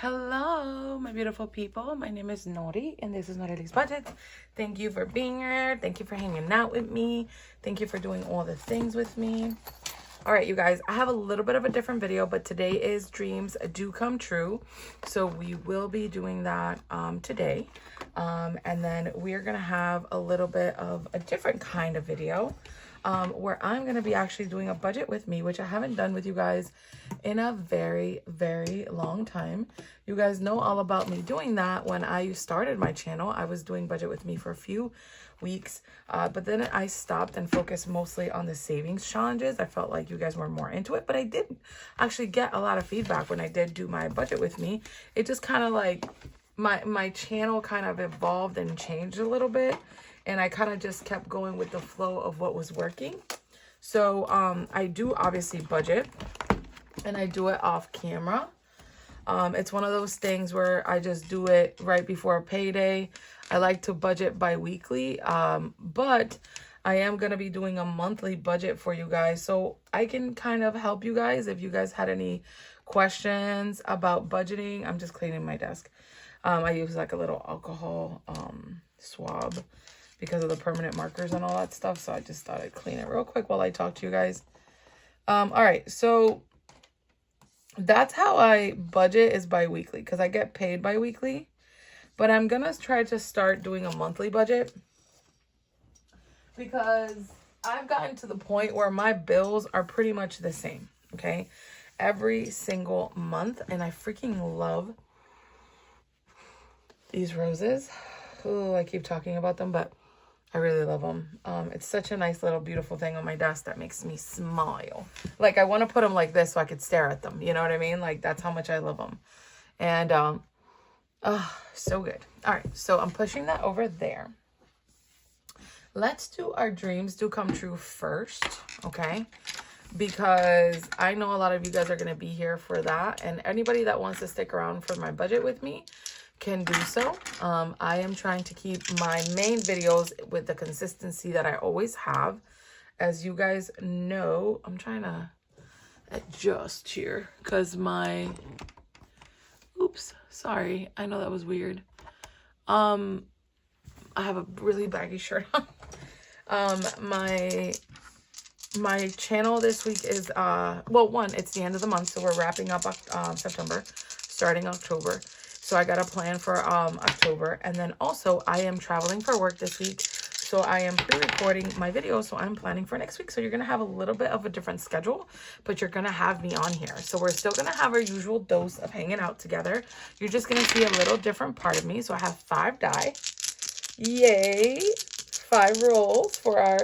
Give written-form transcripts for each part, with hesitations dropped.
Hello, my beautiful people. My name is Nori, and this is Norelis Budget. Thank you for being here. Thank you for hanging out with me. Thank you for doing all the things with me. All right, you guys, I have a little bit of a different video, but today is Dreams Do Come True. So we will be doing that today. And then we are going to have a little bit of a different kind of video where I'm going to be actually doing a budget with me, which I haven't done with you guys in a very, very long time. You guys know all about me doing that. When I started my channel, I was doing budget with me for a few weeks, but then I stopped and focused mostly on the savings challenges. I felt like you guys were more into it, but I did actually get a lot of feedback when I did do my budget with me. It just kind of like my channel kind of evolved and changed a little bit, and I kind of just kept going with the flow of what was working. So I do obviously budget, and I do it off camera. It's one of those things where I just do it right before a payday. I like to budget bi-weekly, but I am going to be doing a monthly budget for you guys, so I can kind of help you guys if you guys had any questions about budgeting. I'm just cleaning my desk. I use like a little alcohol swab because of the permanent markers and all that stuff, so I just thought I'd clean it real quick while I talk to you guys. All right, so that's how I budget, is bi-weekly, because I get paid bi-weekly. But I'm going to try to start doing a monthly budget because I've gotten to the point where my bills are pretty much the same, okay? Every single month, and I freaking love these roses. Oh, I keep talking about them, but I really love them. It's such a nice little beautiful thing on my desk that makes me smile. Like, I want to put them like this so I could stare at them. You know what I mean? Like, that's how much I love them. And, oh, so good. All right, so I'm pushing that over there. Let's do our Dreams Do Come True first, okay? Because I know a lot of you guys are going to be here for that. And anybody that wants to stick around for my budget with me can do so. I am trying to keep my main videos with the consistency that I always have. As you guys know, I'm trying to adjust here because my, oops, sorry, I know that was weird. I have a really baggy shirt on. My channel this week is well, one, it's the end of the month, so we're wrapping up September, starting October. So I got a plan for October. And then also I am traveling for work this week. So I am pre-recording my video. So I'm planning for next week. So you're going to have a little bit of a different schedule, but you're going to have me on here. So we're still going to have our usual dose of hanging out together. You're just going to see a little different part of me. So I have 5 die. Yay. 5 rolls for our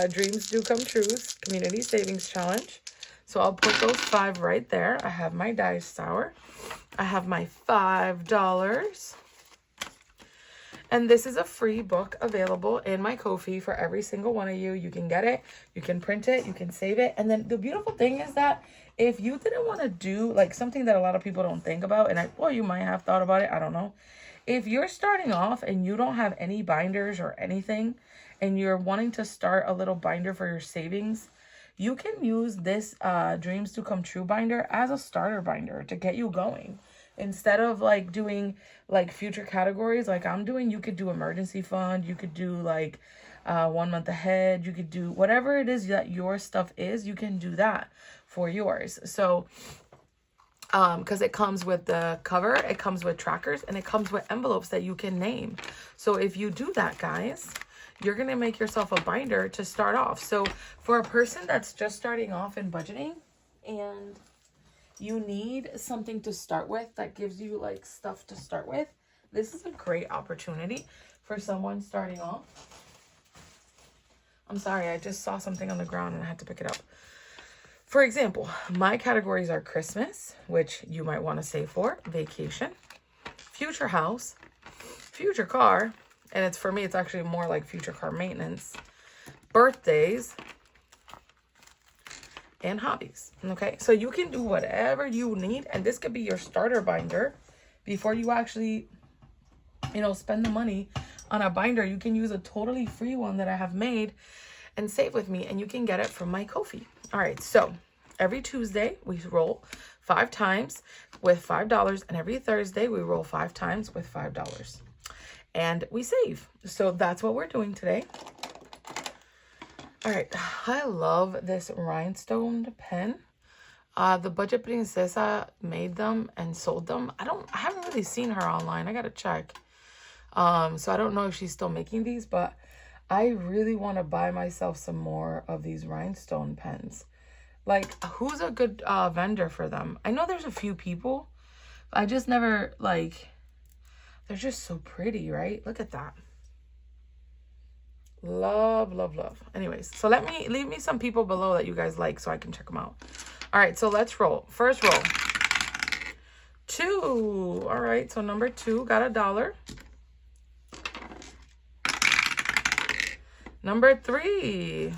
Dreams Do Come True Community Savings Challenge. So I'll put those 5 right there. I have my dice tower. I have my $5. And this is a free book available in my Ko-fi for every single one of you. You can get it, you can print it, you can save it. And then the beautiful thing is that if you didn't want to do like something that a lot of people don't think about, and well, you might have thought about it, I don't know. If you're starting off and you don't have any binders or anything, and you're wanting to start a little binder for your savings, you can use this Dreams Do Come True binder as a starter binder to get you going. Instead of like doing like future categories like I'm doing, you could do emergency fund, you could do like 1 month ahead, you could do whatever it is that your stuff is, you can do that for yours. So because it comes with the cover, it comes with trackers, and it comes with envelopes that you can name. So if you do that, guys, you're going to make yourself a binder to start off. So for a person that's just starting off in budgeting and you need something to start with that gives you like stuff to start with, this is a great opportunity for someone starting off. I'm sorry, I just saw something on the ground and I had to pick it up. For example, my categories are Christmas, which you might want to save for, vacation, future house, future car, and it's for me, it's actually more like future car maintenance, birthdays, and hobbies. Okay, so you can do whatever you need, and this could be your starter binder before you actually, you know, spend the money on a binder. You can use a totally free one that I have made and save with me, and you can get it from my Ko-fi. All right, so every Tuesday we roll 5 times with $5. And every Thursday, we roll 5 times with $5. And we save. So that's what we're doing today. All right. I love this rhinestone pen. The Budget Princesa made them and sold them. I haven't really seen her online. I gotta check. So I don't know if she's still making these, but I really want to buy myself some more of these rhinestone pens. Like, who's a good vendor for them? I know there's a few people. I just never, like, they're just so pretty, right? Look at that. Love, love, love. Anyways, so leave me some people below that you guys like so I can check them out. All right, so let's roll. First roll. 2. All right, so number 2 got $1. Number 3.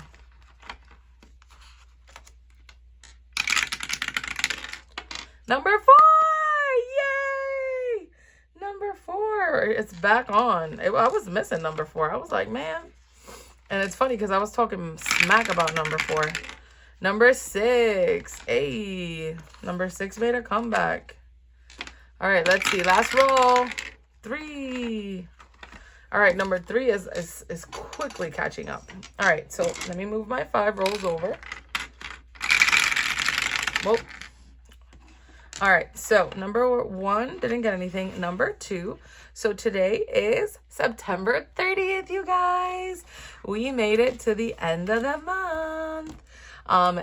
Number 4. Yay! Number 4. It's back on. I was missing number 4. I was like, man. And it's funny because I was talking smack about number 4. Number 6. Hey. Number 6 made a comeback. All right, let's see. Last roll. 3. All right, number 3 is quickly catching up. All right, so let me move my 5 rolls over. Whoa. All right, so number 1 didn't get anything. Number 2. So today is September 30th, you guys. We made it to the end of the month.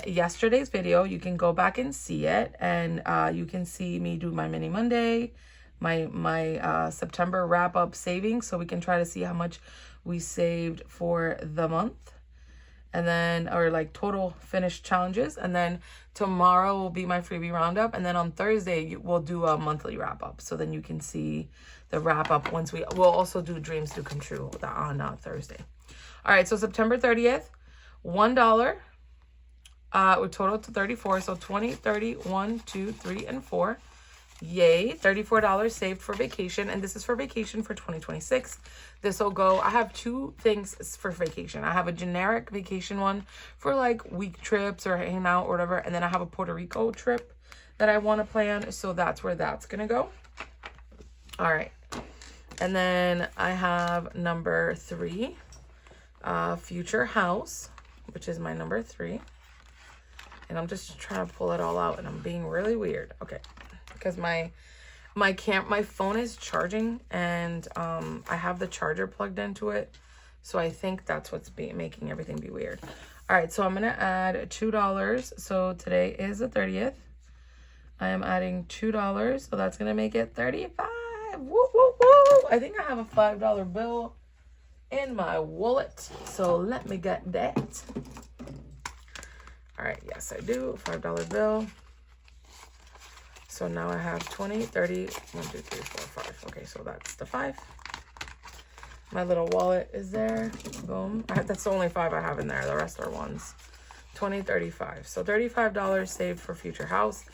Yesterday's video, you can go back and see it, and you can see me do my mini Monday, my September wrap up savings, so we can try to see how much we saved for the month, and then, or like total finished challenges. And then tomorrow will be my freebie roundup, and then on Thursday we'll do a monthly wrap up, so then you can see the wrap up once we'll also do dreams do come true on Thursday. All right, so September 30th, $1. We totaled to 34, so 20, 30, 1, 2, 3, and 4. Yay, $34 saved for vacation, and this is for vacation for 2026. This will go, I have 2 things for vacation. I have a generic vacation one for like week trips or hanging out or whatever, and then I have a Puerto Rico trip that I want to plan, so that's where that's gonna go. All right, and then I have number 3, future house, which is my number 3. And I'm just trying to pull it all out, and I'm being really weird. Okay, because my phone is charging, and I have the charger plugged into it, so I think that's what's making everything be weird. All right, so I'm gonna add $2. So today is the 30th. I am adding $2, so that's gonna make it 35. Woo, woo, woo! I think I have a $5 bill in my wallet, so let me get that. All right, yes, I do. $5 bill. So now I have 20, 30, 1, 2, 3, 4, 5. Okay, so that's the 5. My little wallet is there. Boom. That's the only 5 I have in there. The rest are 1s. 20, 35. So $35 saved for future house.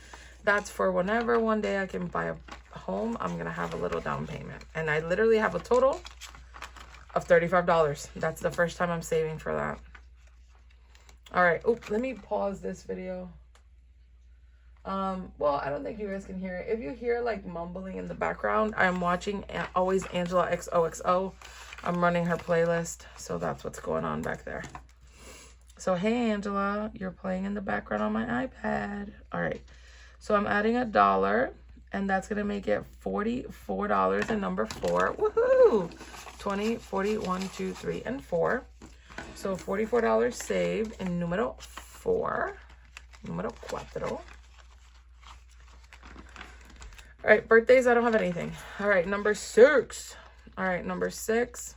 That's for whenever one day I can buy a home, I'm going to have a little down payment. And I literally have a total of $35. That's the first time I'm saving for that. All right. Oh, let me pause this video. Well, I don't think you guys can hear it. If you hear like mumbling in the background, I'm watching Always Angela XOXO. I'm running her playlist, so that's what's going on back there. So, hey, Angela, you're playing in the background on my iPad. All right. So I'm adding $1, and that's going to make it $44 in number 4. Woohoo! 20, 40, 1, 2, 3, and 4. So $44 saved in numero 4. Numero 4. All right, birthdays, I don't have anything. All right, number 6. All right, number 6.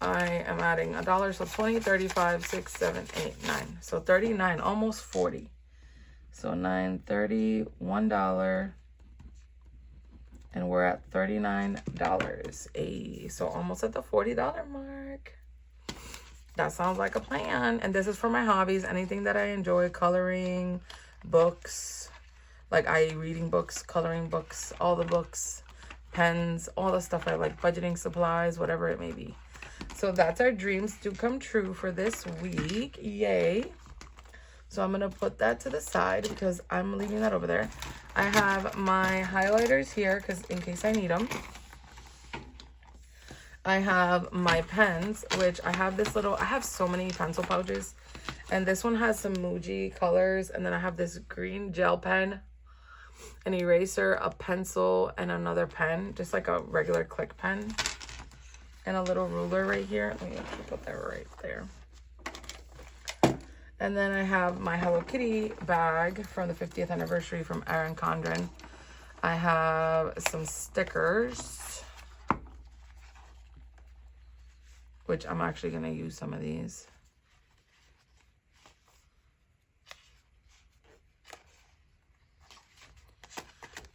I am adding $1, so 20, 35, 6, 7, 8, 9. So 39, almost 40. So 9, 30, $1. And we're at $39. Hey, so almost at the $40 mark. That sounds like a plan. And this is for my hobbies. Anything that I enjoy, coloring, books, like reading books, coloring books, all the books, pens, all the stuff I like, budgeting supplies, whatever it may be. So that's our dreams do come true for this week. Yay. So I'm going to put that to the side because I'm leaving that over there. I have my highlighters here because in case I need them. I have my pens, which I have this little, I have so many pencil pouches. And this one has some Muji colors. And then I have this green gel pen, an eraser, a pencil, and another pen. Just like a regular click pen. And a little ruler right here. Let me actually put that right there. And then I have my Hello Kitty bag from the 50th anniversary from Erin Condren. I have some stickers, which I'm actually going to use some of these.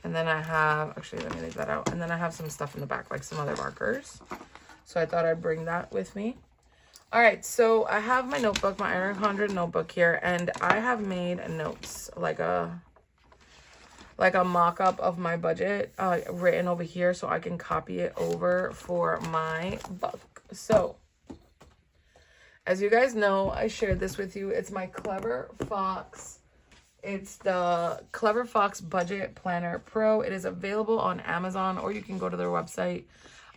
And then I have, actually, let me leave that out. And then I have some stuff in the back, like some other markers. So I thought I'd bring that with me. All right, so I have my notebook, my Erin Condren notebook here, and I have made notes, like a mock-up of my budget written over here so I can copy it over for my book. So, as you guys know, I shared this with you. It's my Clever Fox. It's the Clever Fox Budget Planner Pro. It is available on Amazon, or you can go to their website.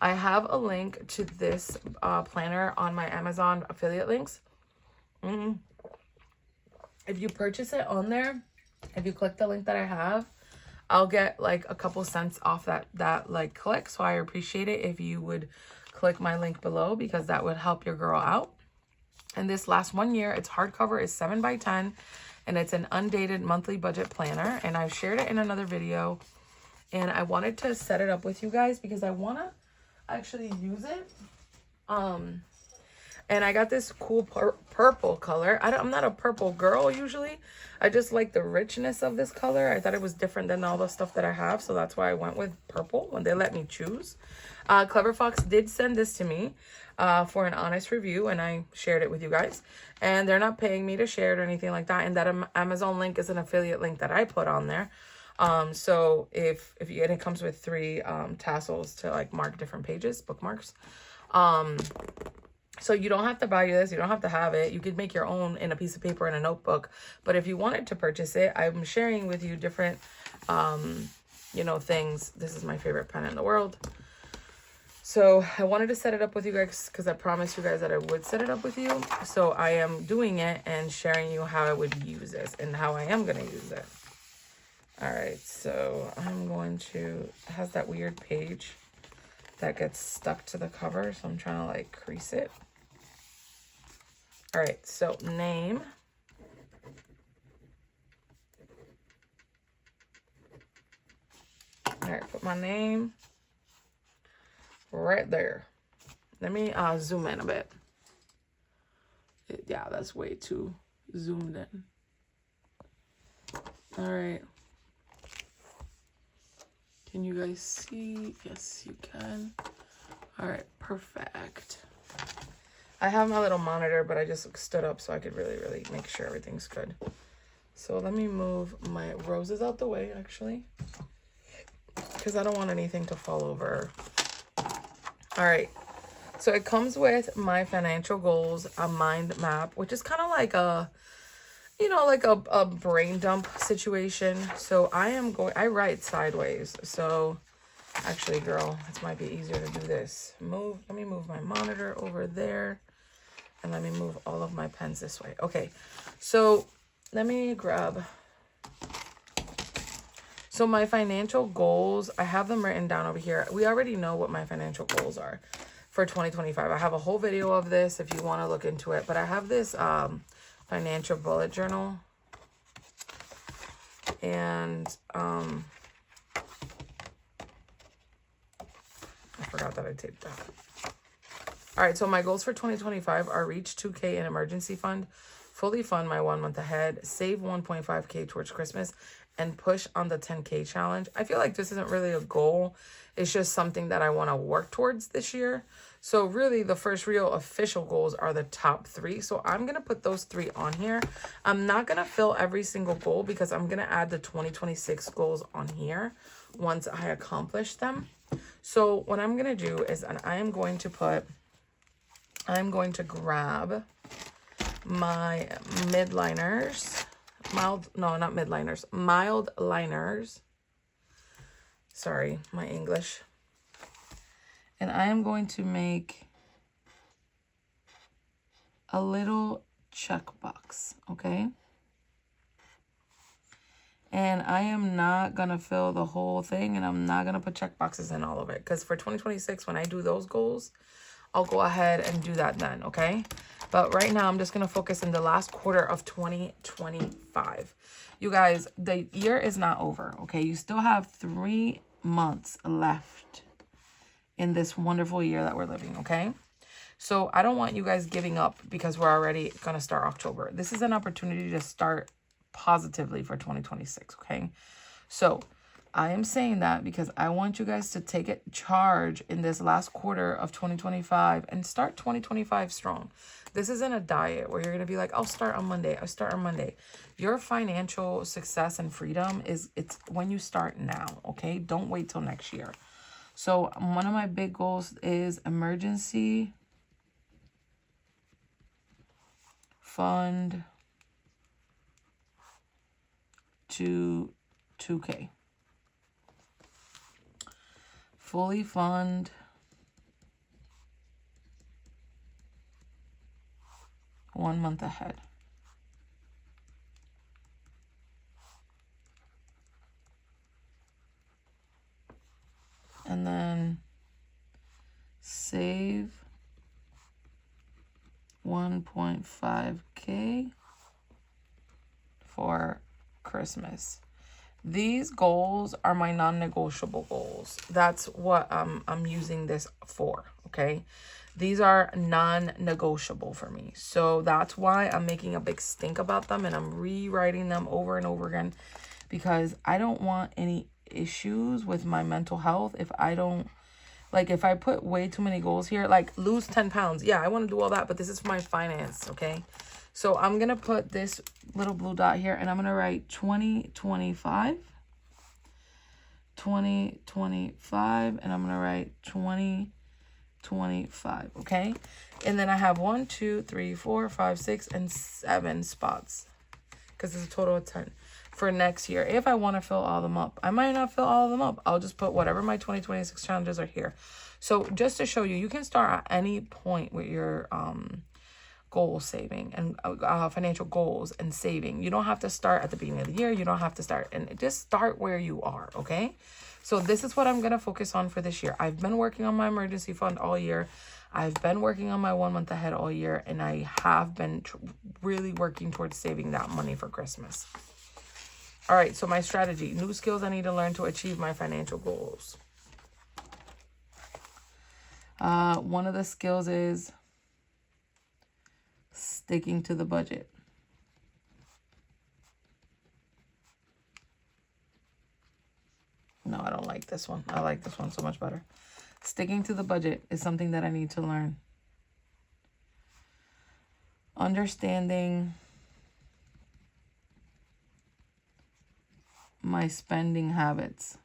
I have a link to this planner on my Amazon affiliate links. If you purchase it on there, if you click the link that I have, I'll get like a couple cents off that like click. So I appreciate it if you would click my link below because that would help your girl out. And this lasts 1 year. It's hardcover, it's 7x10, and it's an undated monthly budget planner. And I've shared it in another video. And I wanted to set it up with you guys because I want to actually use it. And I got this cool purple color. I'm not a purple girl usually. I just like the richness of this color. I thought it was different than all the stuff that I have, so that's why I went with purple when they let me choose. Clever Fox did send this to me for an honest review, and I shared it with you guys. And they're not paying me to share it or anything like that. And that Amazon link is an affiliate link that I put on there. So if you get it, comes with 3 tassels to like mark different pages, bookmarks. So you don't have to buy this, you don't have to have it. You could make your own in a piece of paper and a notebook. But if you wanted to purchase it, I'm sharing with you different you know, things. This is my favorite pen in the world. So I wanted to set it up with you guys because I promised you guys that I would set it up with you. So I am doing it and sharing you how I would use this and how I am going to use it. All right, so I'm going to, it has that weird page that gets stuck to the cover. So I'm trying to like crease it. All right, so name. All right, put my name right there. Let me zoom in a bit. Yeah, that's way too zoomed in. All right. Can you guys see? Yes, you can. All right, perfect. I have my little monitor, but I just stood up so I could really make sure everything's good. So let me move my roses out the way, actually, because I don't want anything to fall over. All right. So it comes with my financial goals, a mind map, which is kind of like a, you know, like a brain dump situation. So I write sideways. So actually, girl, it might be easier to do this. Let me move my monitor over there. And let me move all of my pens this way. Okay, so let me grab. So my financial goals, I have them written down over here. We already know what my financial goals are for 2025. I have a whole video of this if you want to look into it. But I have this financial bullet journal. And I forgot that I taped that. All right, so my goals for 2025 are reach 2K in emergency fund, fully fund my 1 month ahead, save 1.5K towards Christmas, and push on the 10K challenge. I feel like this isn't really a goal. It's just something that I want to work towards this year. So really the first real official goals are the top 3. So I'm going to put those 3 on here. I'm not going to fill every single goal because I'm going to add the 2026 goals on here once I accomplish them. So what I'm going to do is, and I'm going to grab my midliners. no, not midliners, mild liners. Sorry, my English. And I am going to make a little checkbox, okay? And I am not going to fill the whole thing, and I'm not going to put checkboxes in all of it. Because for 2026, when I do those goals, I'll go ahead and do that then, okay? But right now, I'm just going to focus in the last quarter of 2025. You guys, the year is not over, okay? You still have 3 months left in this wonderful year that we're living, okay? So I don't want you guys giving up because we're already going to start October. This is an opportunity to start positively for 2026, okay? So I am saying that because I want you guys to take charge in this last quarter of 2025 and start 2025 strong. This isn't a diet where you're going to be like, I'll start on Monday. I'll start on Monday. Your financial success and freedom it's when you start now, okay? Don't wait till next year. So one of my big goals is emergency fund to 2K. Fully fund 1 month ahead. And then save 1.5K for Christmas. These goals are my non-negotiable goals. That's what I'm using this for, okay? These are non-negotiable for me. So that's why I'm making a big stink about them and I'm rewriting them over and over again because I don't want any issues with my mental health if I don't, like if I put way too many goals here, like lose 10 pounds. Yeah, I want to do all that, but this is for my finance, okay? So I'm going to put this little blue dot here and I'm going to write 2025, and I'm going to write 2025, okay? And then I have 1, 2, 3, 4, 5, 6, and 7 spots because it's a total of 10 for next year. If I want to fill all of them up, I might not fill all of them up. I'll just put whatever my 2026 challenges are here. So just to show you, you can start at any point with your goal saving and financial goals and saving. You don't have to start at the beginning of the year. You don't have to start, and just start where you are, okay? So this is what I'm going to focus on for this year. I've been working on my emergency fund all year. I've been working on my 1 month ahead all year, and I have been really working towards saving that money for Christmas. All right, so my strategy, new skills I need to learn to achieve my financial goals. One of the skills is sticking to the budget. No, I don't like this one. I like this one so much better. Sticking to the budget is something that I need to learn. Understanding my spending habits.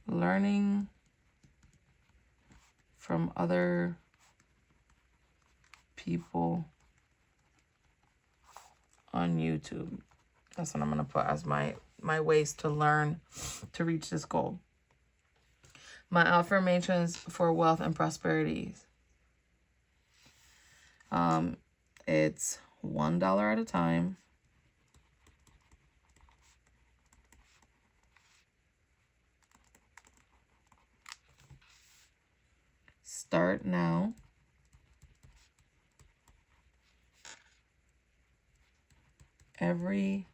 Learning from other people on YouTube. That's what I'm going to put as my ways to learn to reach this goal. My affirmations for wealth and prosperity. It's $1 at a time. Start now. Every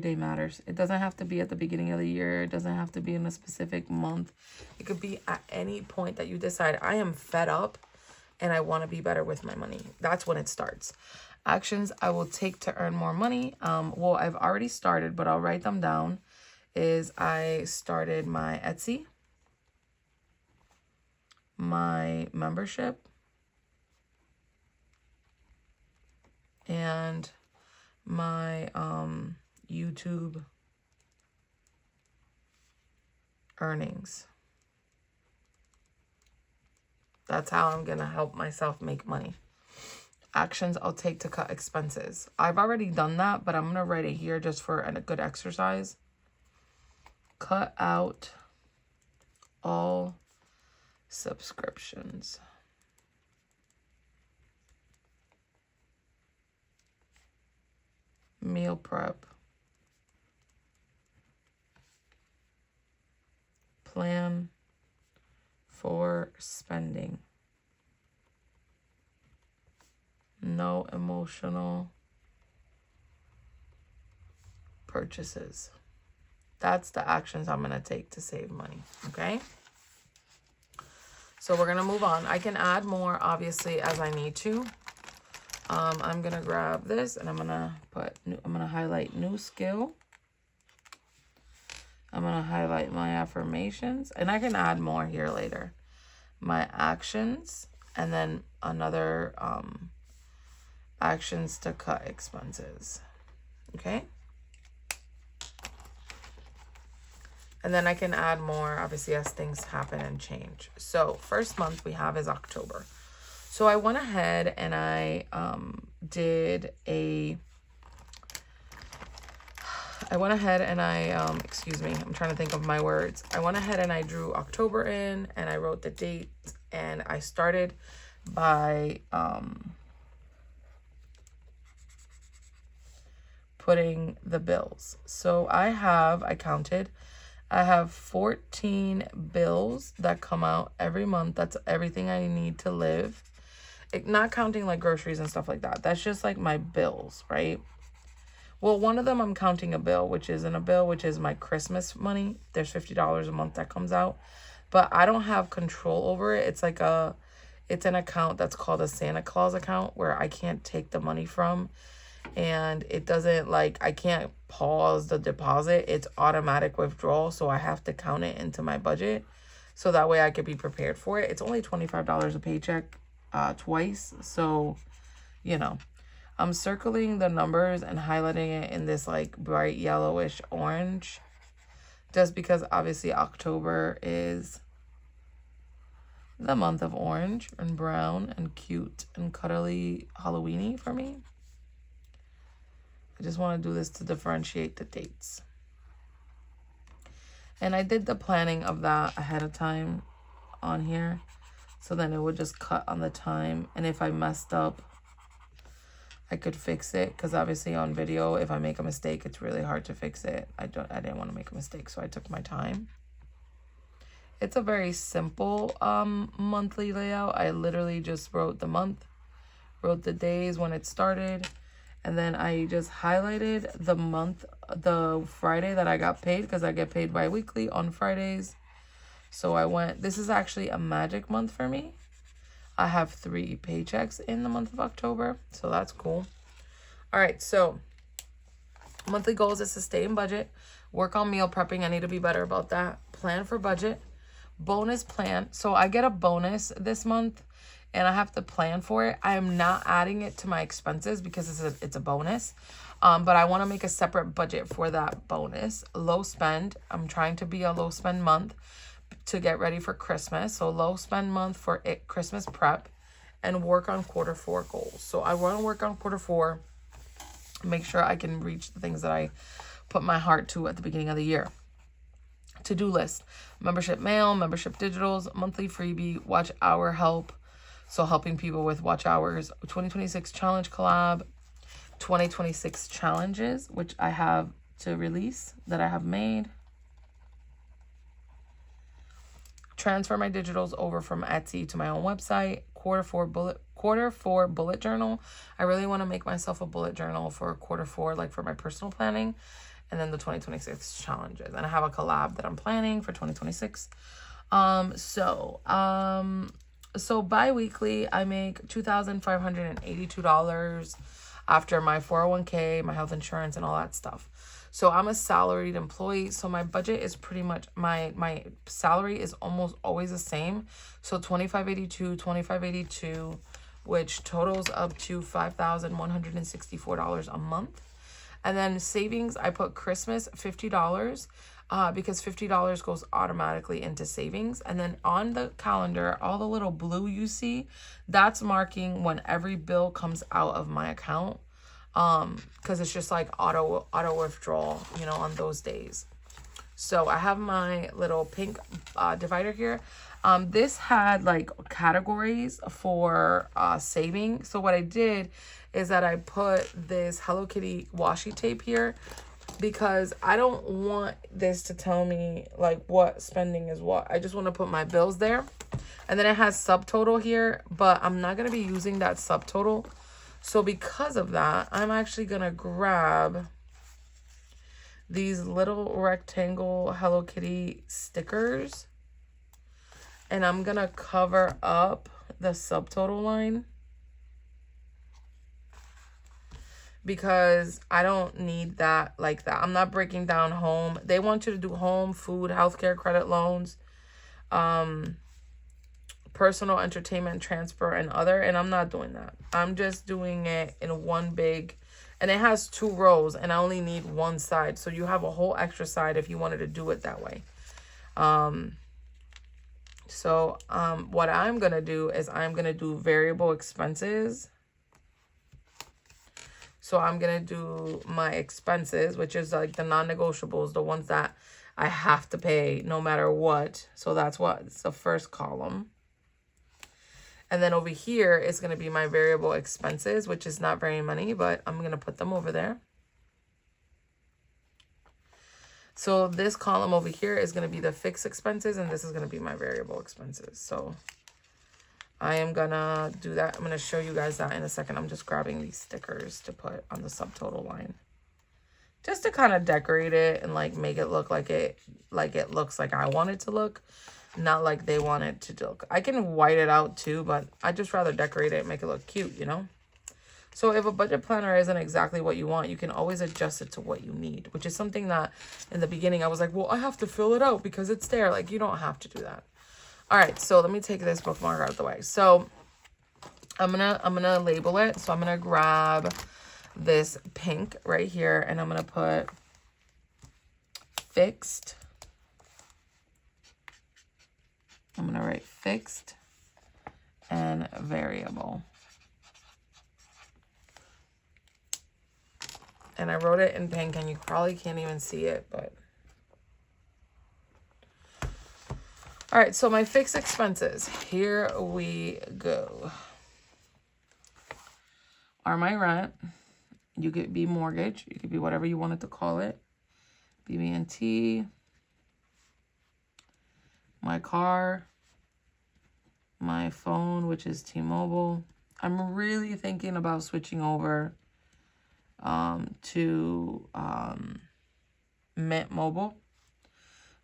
day matters. It doesn't have to be at the beginning of the year. It doesn't have to be in a specific month. It could be at any point that you decide, I am fed up and I want to be better with my money. That's when it starts. Actions I will take to earn more money. Well, I've already started, but I'll write them down. Is I started my Etsy, my membership, and my YouTube earnings. That's how I'm going to help myself make money. Actions I'll take to cut expenses. I've already done that, but I'm going to write it here just for a good exercise. Cut out all subscriptions. Meal prep. Plan for spending. No emotional purchases. That's the actions I'm going to take to save money, okay? So we're going to move on. I can add more, obviously, as I need to. I'm going to grab this, and I'm going to highlight new skill. I'm going to highlight my affirmations, and I can add more here later. My actions, and then another actions to cut expenses, okay? And then I can add more, obviously, as things happen and change. So first month we have is October. So I went ahead and I excuse me, I'm trying to think of my words. I went ahead and I drew October in, and I wrote the date, and I started by putting the bills. So I have 14 bills that come out every month. That's everything I need to live. Not counting like groceries and stuff like that. That's just like my bills, right? Well, one of them I'm counting a bill, which is my Christmas money. There's $50 a month that comes out. But I don't have control over it. It's an account that's called a Santa Claus account where I can't take the money from. And it doesn't, I can't pause the deposit. It's automatic withdrawal, so I have to count it into my budget so that way I could be prepared for it. It's only $25 a paycheck twice, so, I'm circling the numbers and highlighting it in this, bright yellowish orange, just because, obviously, October is the month of orange and brown and cute and cuddly Halloween-y for me. I just want to do this to differentiate the dates. And I did the planning of that ahead of time on here. So then it would just cut on the time. And if I messed up, I could fix it. Because obviously on video, if I make a mistake, it's really hard to fix it. I didn't want to make a mistake, so I took my time. It's a very simple monthly layout. I literally just wrote the month, wrote the days when it started. And then I just highlighted the month, the Friday that I got paid, because I get paid bi-weekly on Fridays. So this is actually a magic month for me. I have 3 paychecks in the month of October, so that's cool. All right, so monthly goals is to stay in budget, work on meal prepping. I need to be better about that. Plan for budget, bonus plan. So I get a bonus this month, and I have to plan for it. I am not adding it to my expenses because it's a bonus. But I want to make a separate budget for that bonus. Low spend. I'm trying to be a low spend month to get ready for Christmas. So low spend month for Christmas prep, and work on Q4 goals. So I want to work on Q4, make sure I can reach the things that I put my heart to at the beginning of the year. To-do list. Membership mail, membership digitals, monthly freebie, watch hour help. So helping people with watch hours, 2026 challenge collab, 2026 challenges, which I have to release that I have made. Transfer my digitals over from Etsy to my own website. Q4 bullet journal. I really want to make myself a bullet journal for Q4, for my personal planning. And then the 2026 challenges. And I have a collab that I'm planning for 2026. So bi-weekly, I make $2,582 after my 401k, my health insurance, and all that stuff. So I'm a salaried employee. So my budget is pretty much, my salary is almost always the same. So $2,582, which totals up to $5,164 a month. And then savings, I put Christmas, $50. because $50 goes automatically into savings. And then on the calendar, all the little blue you see, that's marking when every bill comes out of my account. Because it's just like auto withdrawal, you know, on those days. So I have my little pink divider here. This had like categories for saving. So what I did is that I put this Hello Kitty washi tape here, because I don't want this to tell me like what spending is what. I just want to put my bills there. And then it has subtotal here, but I'm not going to be using that subtotal. So because of that, I'm actually going to grab these little rectangle Hello Kitty stickers, and I'm going to cover up the subtotal line, because I don't need that like that. I'm not breaking down home. They want you to do home, food, healthcare, credit loans, personal entertainment, transfer, and other. And I'm not doing that. I'm just doing it in one big, and it has 2 rows, and I only need one side. So you have a whole extra side if you wanted to do it that way. What I'm going to do is I'm going to do variable expenses. So I'm going to do my expenses, which is like the non-negotiables, the ones that I have to pay no matter what. So that's what, it's the first column. And then over here is going to be my variable expenses, which is not very many, but I'm going to put them over there. So this column over here is going to be the fixed expenses, and this is going to be my variable expenses. So I am going to do that. I'm going to show you guys that in a second. I'm just grabbing these stickers to put on the subtotal line, just to kind of decorate it and like make it look like it looks like I want it to look, not like they want it to look. I can white it out too, but I just rather decorate it and make it look cute, you know? So if a budget planner isn't exactly what you want, you can always adjust it to what you need, which is something that in the beginning I was like, well, I have to fill it out because it's there. Like, you don't have to do that. All right, so let me take this bookmark out of the way. So I'm gonna label it. So I'm gonna grab this pink right here, and I'm gonna put fixed. I'm gonna write fixed and variable. And I wrote it in pink, and you probably can't even see it, but. All right, so my fixed expenses, here we go. Are my rent. You could be mortgage. You could be whatever you wanted to call it. BB&T. My car. My phone, which is T-Mobile. I'm really thinking about switching over to Mint Mobile.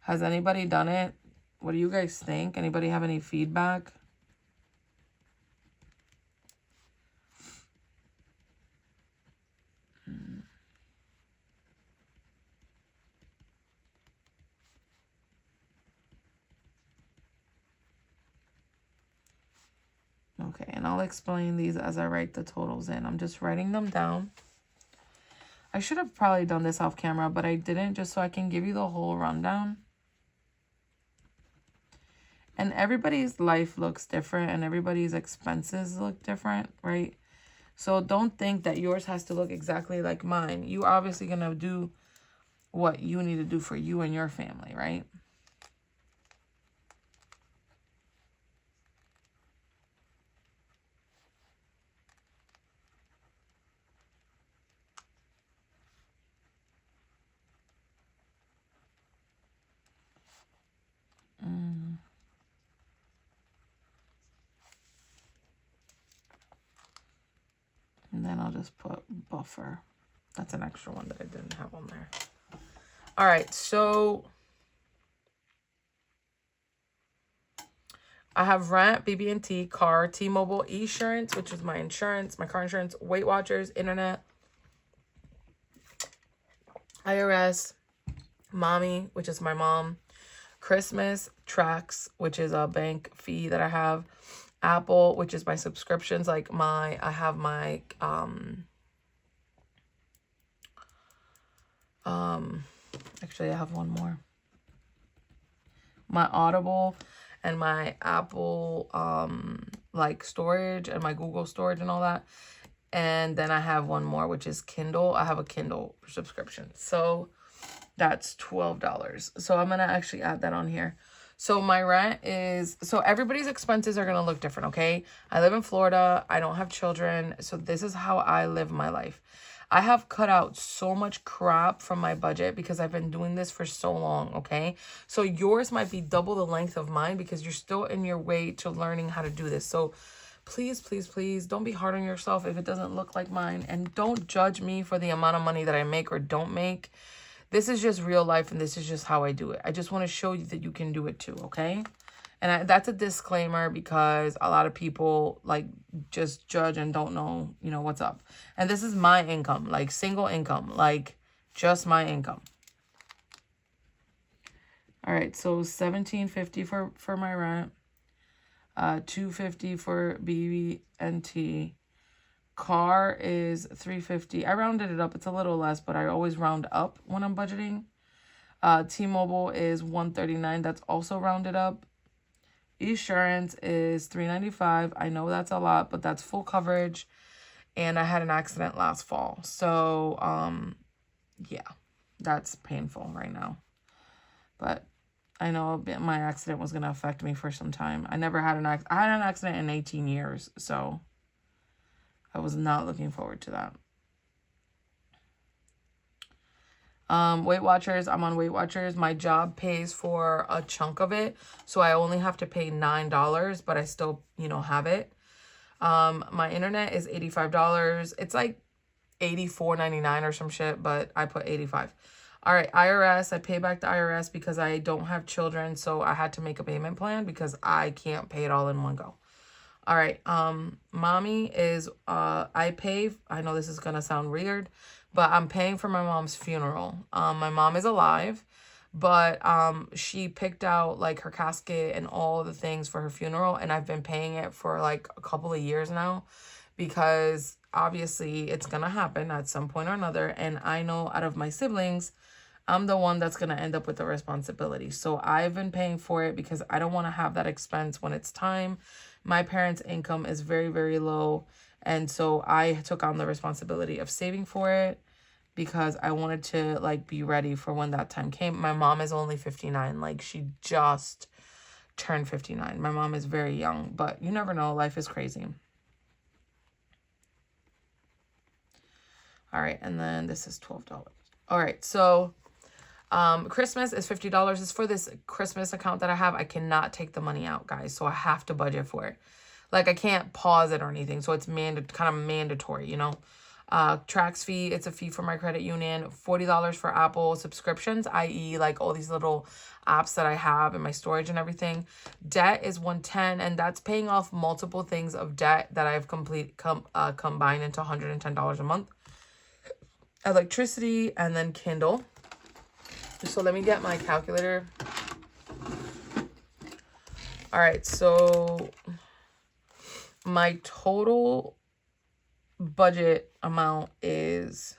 Has anybody done it? What do you guys think? Anybody have any feedback? Okay, and I'll explain these as I write the totals in. I'm just writing them down. I should have probably done this off camera, but I didn't, just so I can give you the whole rundown. And everybody's life looks different, and everybody's expenses look different, right? So don't think that yours has to look exactly like mine. You're obviously going to do what you need to do for you and your family, right? And then I'll just put buffer. That's an extra one that I didn't have on there. All right, so I have rent, BB&T, car, T-Mobile, insurance, which is my insurance, my car insurance, Weight Watchers, internet, IRS, mommy, which is my mom, Christmas, Trax, which is a bank fee that I have, Apple, which is my subscriptions, like I have my, actually I have one more. my Audible and my Apple like storage and my Google storage and all that. And then I have one more, which is Kindle. I have a Kindle subscription. So that's $12. So I'm going to actually add that on here. So my rent is, so everybody's expenses are going to look different, okay? I live in Florida. I don't have children. So this is how I live my life. I have cut out so much crap from my budget because I've been doing this for so long, okay? So yours might be double the length of mine because you're still in your way to learning how to do this. So please, please, please don't be hard on yourself if it doesn't look like mine. And don't judge me for the amount of money that I make or don't make. This is just real life and this is just how I do it. I just want to show you that you can do it too, okay? And that's a disclaimer because a lot of people like just judge and don't know, you know, what's up. And this is my income, like single income, like just my income. All right, so $17.50 for my rent, $2.50 for BB&T. Car is $3.50. I rounded it up. It's a little less, but I always round up when I'm budgeting. T-Mobile is $139. That's also rounded up. Insurance is $395. I know that's a lot, but that's full coverage. And I had an accident last fall. So, yeah, that's painful right now. But I know my accident was going to affect me for some time. I never had I had an accident in 18 years. So I was not looking forward to that. Weight Watchers, I'm on Weight Watchers. My job pays for a chunk of it, so I only have to pay $9, but I still, you know, have it. My internet is $85. It's like $84.99 or some shit, but I put 85. All right, IRS, I pay back the IRS because I don't have children, so I had to make a payment plan because I can't pay it all in one go. All right, mommy is, I know this is gonna sound weird, but I'm paying for my mom's funeral. My mom is alive, but she picked out like her casket and all the things for her funeral, and I've been paying it for like a couple of years now because obviously it's gonna happen at some point or another, and I know out of my siblings, I'm the one that's gonna end up with the responsibility. So I've been paying for it because I don't want to have that expense when it's time. My parents' income is very, very low, and so I took on the responsibility of saving for it because I wanted to like be ready for when that time came. My mom is only 59. Like she just turned 59. My mom is very young, but you never know. Life is crazy. All right. And then this is $12. All right. So Christmas is $50. It's for this Christmas account that I have. I cannot take the money out, guys. So I have to budget for it. Like I can't pause it or anything. So it's kind of mandatory, you know. Trax fee, it's a fee for my credit union. $40 for Apple subscriptions, i.e. like all these little apps that I have in my storage and everything. Debt is $110, and that's paying off multiple things of debt that I've combined into $110 a month. Electricity and then Kindle. So let me get my calculator. All right, so my total budget amount is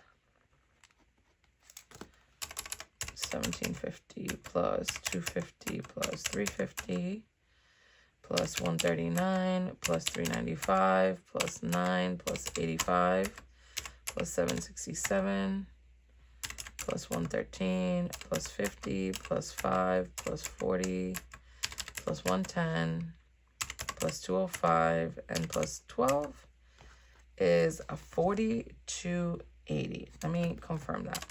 $17.50 plus $2.50 plus $3.50 plus $139 plus $395 plus $9 plus $85 plus $767 plus $113 plus $50 plus $5 plus $40 plus $110 plus $205 and plus $12 is a $42.80. Let me confirm that.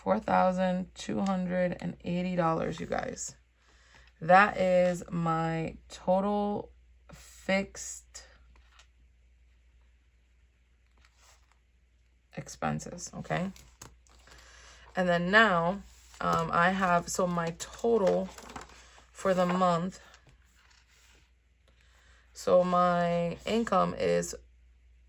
$4,280, you guys. That is my total fixed expenses, okay? And then now I have, so my total for the month, so my income is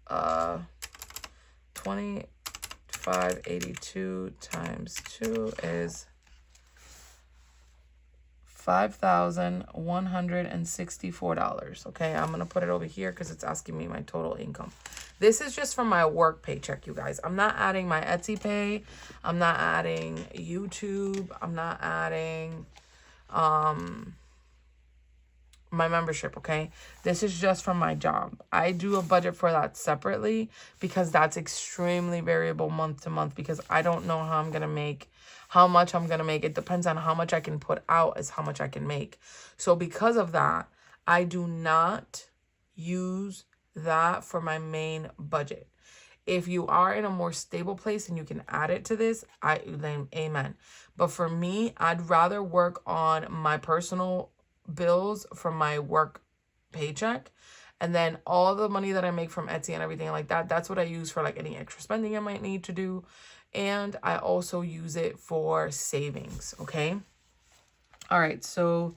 2582 times 2 is $5,164. Okay, I'm going to put it over here because it's asking me my total income. This is just from my work paycheck, you guys. I'm not adding my Etsy pay. I'm not adding YouTube. I'm not adding my membership, okay? This is just from my job. I do a budget for that separately because that's extremely variable month to month because I don't know how much I'm gonna make. It depends on how much I can put out is how much I can make. So because of that, I do not use that for my main budget. If you are in a more stable place and you can add it to this, then amen. But for me, I'd rather work on my personal bills from my work paycheck, and then all the money that I make from Etsy and everything like that, that's what I use for like any extra spending I might need to do. And I also use it for savings. Okay. All right. So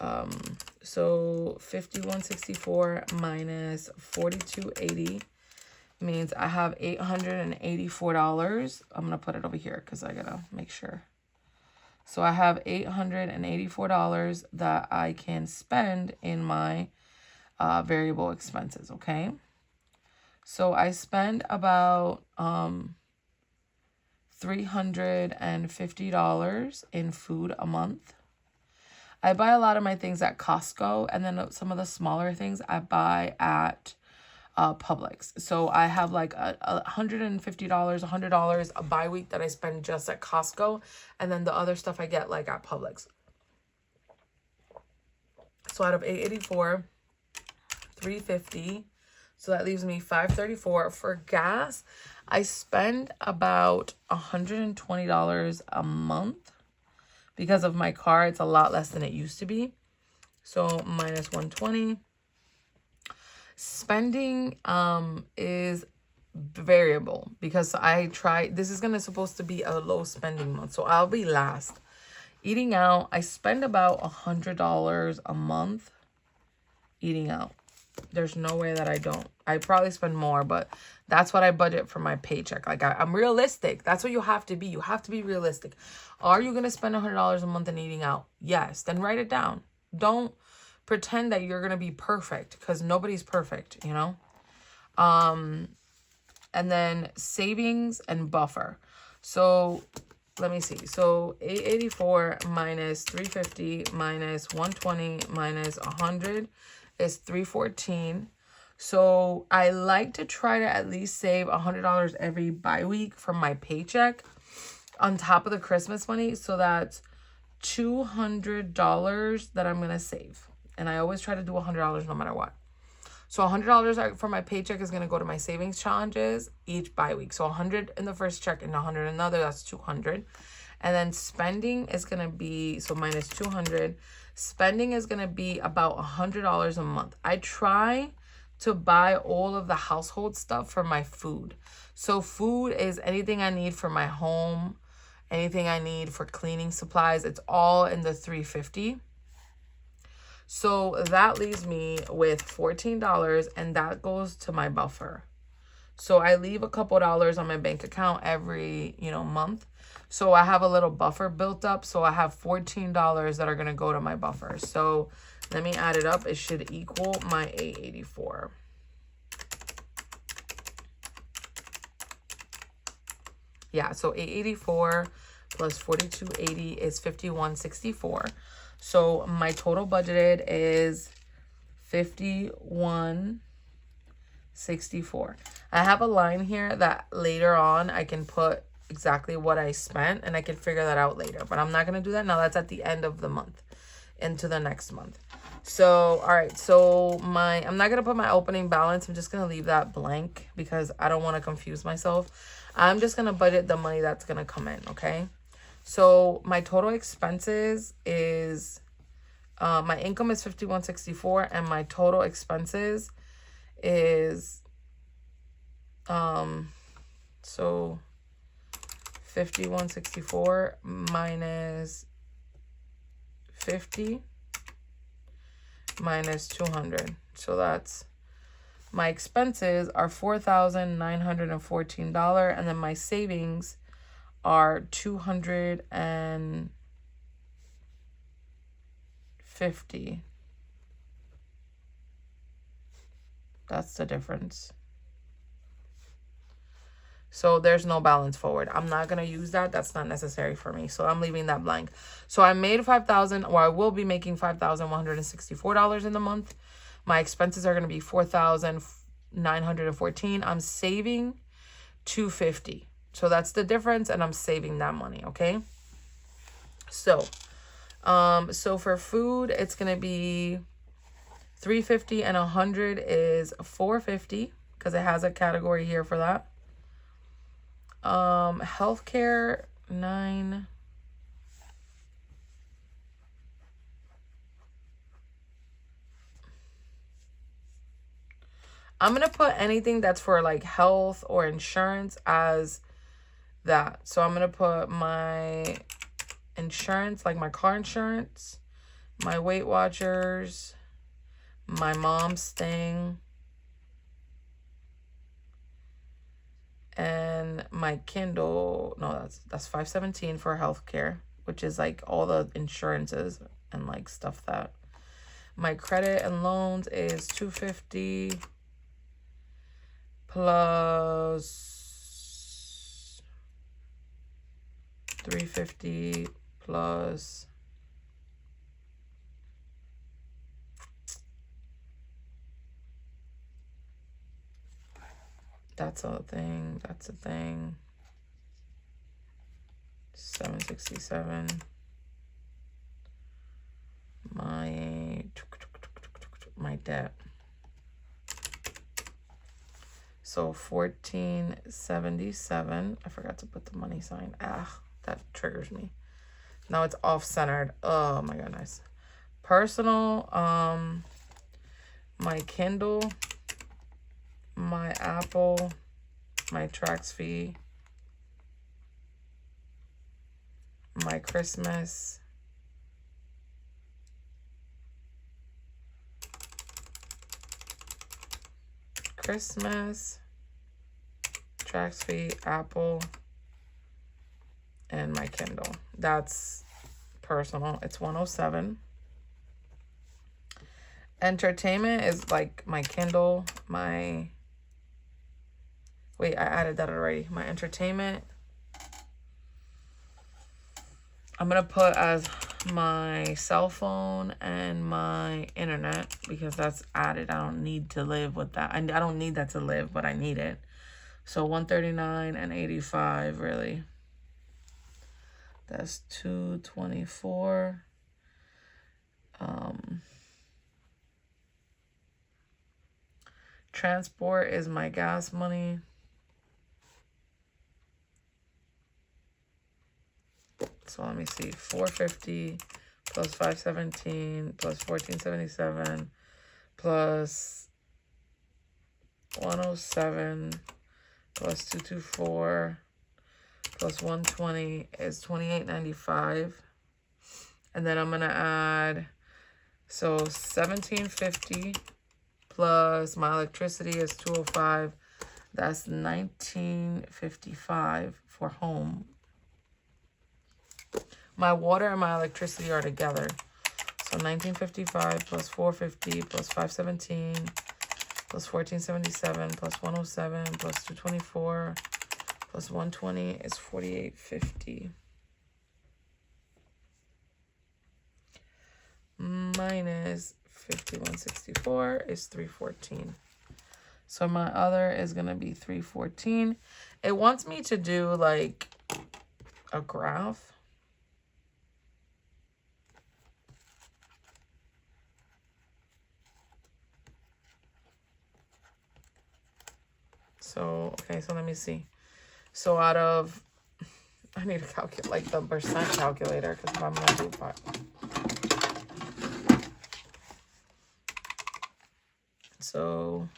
5164 minus 4280 means I have $884. I'm going to put it over here because I got to make sure. So I have $884 that I can spend in my variable expenses, okay? So I spend about $350 in food a month. I buy a lot of my things at Costco, and then some of the smaller things I buy at Publix. So I have like $150, $100 a bi week that I spend just at Costco, and then the other stuff I get like at Publix. So out of 884, 350, so that leaves me 534 for gas. I spend about $120 a month because of my car. It's a lot less than it used to be. So minus 120. Spending is variable because this is supposed to be a low spending month, so I'll be last. Eating out, I spend about $100 a month eating out. There's no way that I don't. I probably spend more, but that's what I budget for my paycheck. Like I'm realistic. That's what you have to be. You have to be realistic. Are you gonna spend $100 a month in eating out? Yes. Then write it down. Don't pretend that you're gonna be perfect because nobody's perfect, you know. And then savings and buffer. So let me see. So 884 minus 350 minus 120 minus 100 is 314. So I like to try to at least save $100 every bi-week from my paycheck on top of the Christmas money. So that's $200 that I'm going to save. And I always try to do $100 no matter what. So $100 from my paycheck is going to go to my savings challenges each bi-week. So 100 in the first check and 100 in another, that's 200. And then spending is going to be, so minus 200. Spending is going to be about $100 a month. I try to buy all of the household stuff for my food. So food is anything I need for my home, anything I need for cleaning supplies. It's all in the $350. So that leaves me with $14, and that goes to my buffer. So I leave a couple dollars on my bank account every, month. So I have a little buffer built up. So I have $14 that are going to go to my buffer. So let me add it up. It should equal my 884. Yeah, so 884 plus 4280 is 5164. So my total budgeted is 5164. I have a line here that later on I can put exactly what I spent, and I can figure that out later. But I'm not going to do that now. That's at the end of the month into the next month. So, all right. So I'm not going to put my opening balance. I'm just going to leave that blank because I don't want to confuse myself. I'm just going to budget the money that's going to come in. Okay. So my total expenses is, my income is 5164, and my total expenses is, so 5164 minus 50 minus 200. So that's, my expenses are $4,914, and then my savings are $350. That's the difference. So there's no balance forward. I'm not going to use that. That's not necessary for me. So I'm leaving that blank. So I made $5,000, or I will be making $5,164 in the month. My expenses are going to be $4,914. I'm saving $250. So that's the difference, and I'm saving that money, okay? So for food, it's going to be $350, and $100 is $450 because it has a category here for that. Healthcare, $9. I'm going to put anything that's for like health or insurance as that. So I'm going to put my insurance, like my car insurance, my Weight Watchers, my mom's thing, and my Kindle. No, that's $517 for healthcare, which is like all the insurances and like stuff that. My credit and loans is $250 plus $350 plus that's a thing. That's a thing. $767. My debt. So $1477. I forgot to put the money sign. That triggers me. Now it's off-centered. Oh my goodness. Personal, my Kindle, my Apple, my Trax fee, my Christmas, Trax fee, Apple, and my Kindle. That's personal. It's $107. Entertainment is like my Kindle, wait, I added that already. My entertainment, I'm going to put as my cell phone and my internet because that's added. I don't need to live with that. I don't need that to live, but I need it. So $139 and $85 really. That's $224. Transport is my gas money. So let me see. $450 plus $517 plus $1477 plus $107 plus $224 plus $120 is $28.95. And then I'm gonna add, so $17.50 plus my electricity is $205. That's $19.55 for home. My water and my electricity are together. So $19.55 plus $450 plus $517 plus $14.77 plus $107 plus $224 plus $120 is $48.50. Minus $51.64 is $314. So my other is going to be $314. It wants me to do like a graph. So, okay, so let me see. So out of, I need to calculate like the percent calculator because I'm going to do part. So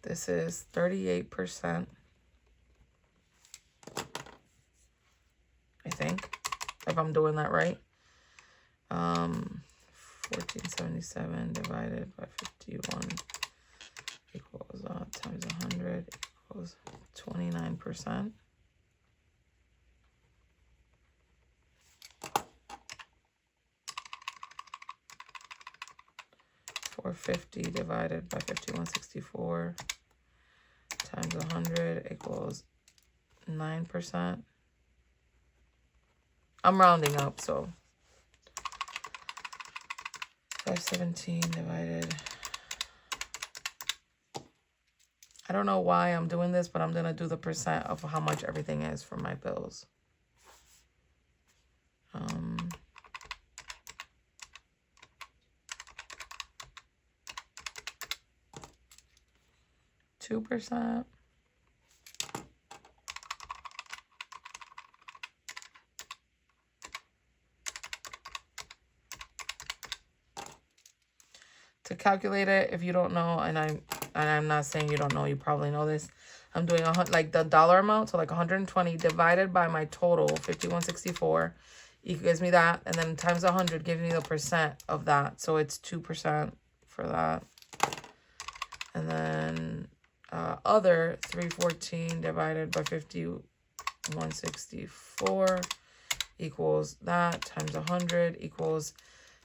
this is 38%, I think, if I'm doing that right. 1477 divided by 51 equals times 100 equals 29%. 450 divided by 5164 times 100 equals 9%. I'm rounding up, so 517 divided. I don't know why I'm doing this, but I'm going to do the percent of how much everything is for my bills. 2%. To calculate it, if you don't know, and I'm not saying you don't know, you probably know this. I'm doing like the dollar amount, so like 120 divided by my total 5164 gives me that, and then times 100 gives me the percent of that, so it's 2% for that. And then other 314 divided by 5164 equals that times 100 equals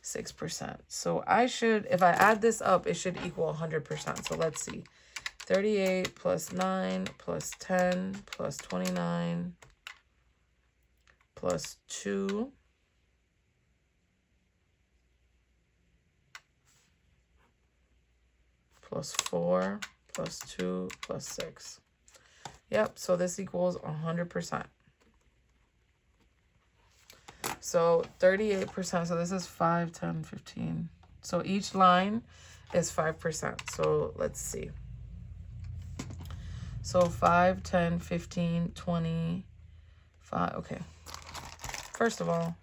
6%. So I should, if I add this up, it should equal 100%. So let's see. 38 plus 9 plus 10 plus 29 plus 2 plus 4 plus 2 plus 6. Yep, so this equals 100%. So 38%, so this is 5, 10, 15. So each line is 5%. So let's see. So 5, 10, 15, 20, 5. Okay. First of all,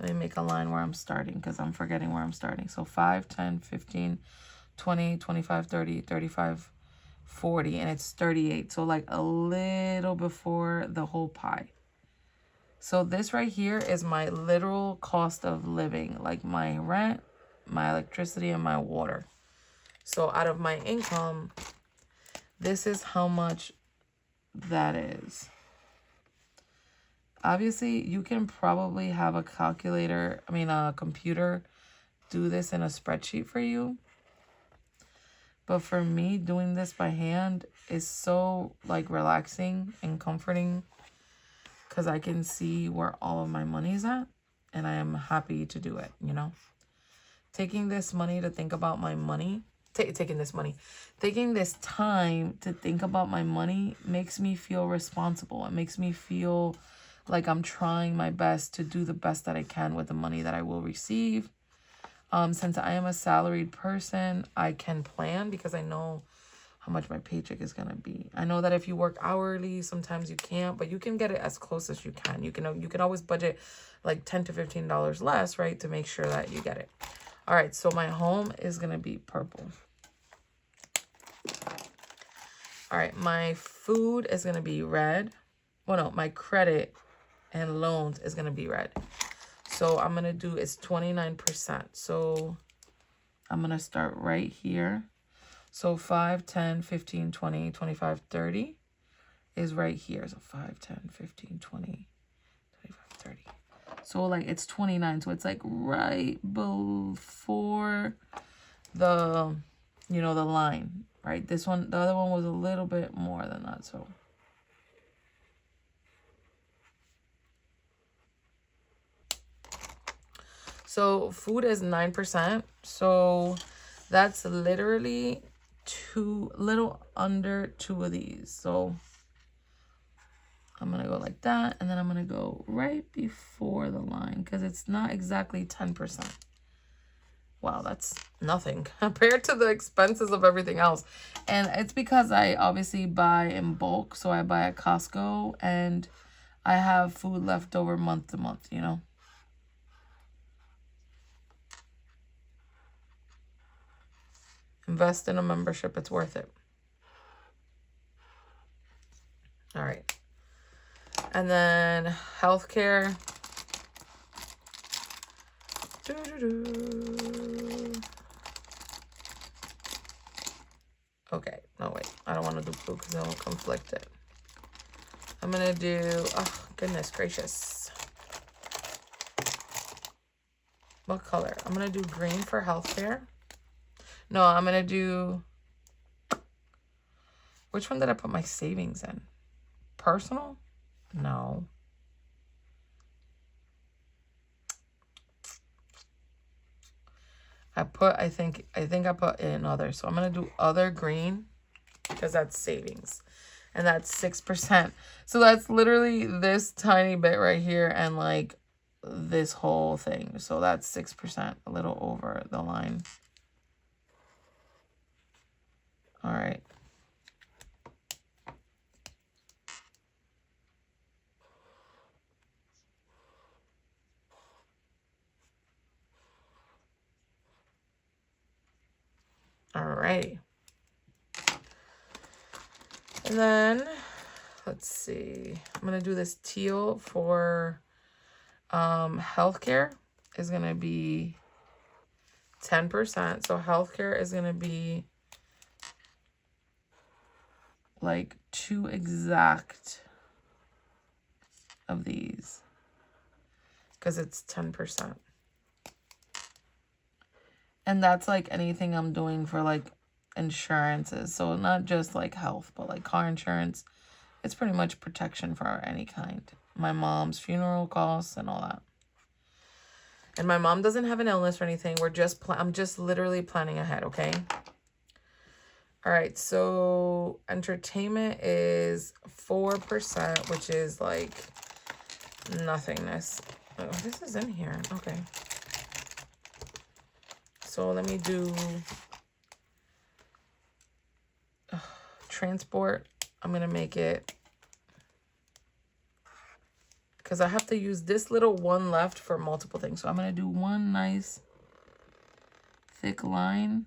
let me make a line where I'm starting because I'm forgetting where I'm starting. So 5, 10, 15, 20, 25, 30, 35, 40, and it's 38. So like a little before the whole pie. So this right here is my literal cost of living, like my rent, my electricity, and my water. So out of my income, this is how much that is. Obviously, you can probably have a calculator, a computer, do this in a spreadsheet for you. But for me, doing this by hand is so like relaxing and comforting because I can see where all of my money's at and I am happy to do it, you know. Taking this money to think about my money, taking this time to think about my money makes me feel responsible. It makes me feel like I'm trying my best to do the best that I can with the money that I will receive. Since I am a salaried person, I can plan because I know how much my paycheck is going to be. I know that if you work hourly, sometimes you can't, but you can get it as close as you can. You can always budget like $10 to $15 less, right, to make sure that you get it. All right, so my home is going to be purple. All right, my food is going to be red. Well, no, my credit and loans is going to be red. So I'm going to do, it's 29%. So I'm going to start right here. So 5, 10, 15, 20, 25, 30 is right here. So 5, 10, 15, 20, 25, 30. So like it's 29. So it's like right before the, the line, right? This one, the other one was a little bit more than that. So food is 9%. So that's literally little under 2 of these. So I'm going to go like that. And then I'm going to go right before the line because it's not exactly 10%. Wow, that's nothing compared to the expenses of everything else. And it's because I obviously buy in bulk. So I buy at Costco and I have food left over month to month, you know. Invest in a membership. It's worth it. All right. And then healthcare. Okay, no wait, I don't want to do blue because it will conflict it. I'm gonna do, oh goodness gracious. What color? I'm gonna do green for healthcare. No, I'm gonna do, which one did I put my savings in? Personal? No. I think I put in other. So I'm going to do other green because that's savings. And that's 6%. So that's literally this tiny bit right here and like this whole thing. So that's 6%, a little over the line. All right. Alrighty. And then, let's see. I'm going to do this teal for healthcare is going to be 10%. So healthcare is going to be like 2 exact of these because it's 10%. And that's like anything I'm doing for like insurances. So not just like health, but like car insurance. It's pretty much protection for any kind. My mom's funeral costs and all that. And my mom doesn't have an illness or anything. I'm just literally planning ahead, okay? All right, so entertainment is 4%, which is like nothingness. Oh, this is in here. Okay. So let me do transport. I'm going to make it, because I have to use this little one left for multiple things. So I'm going to do one nice thick line.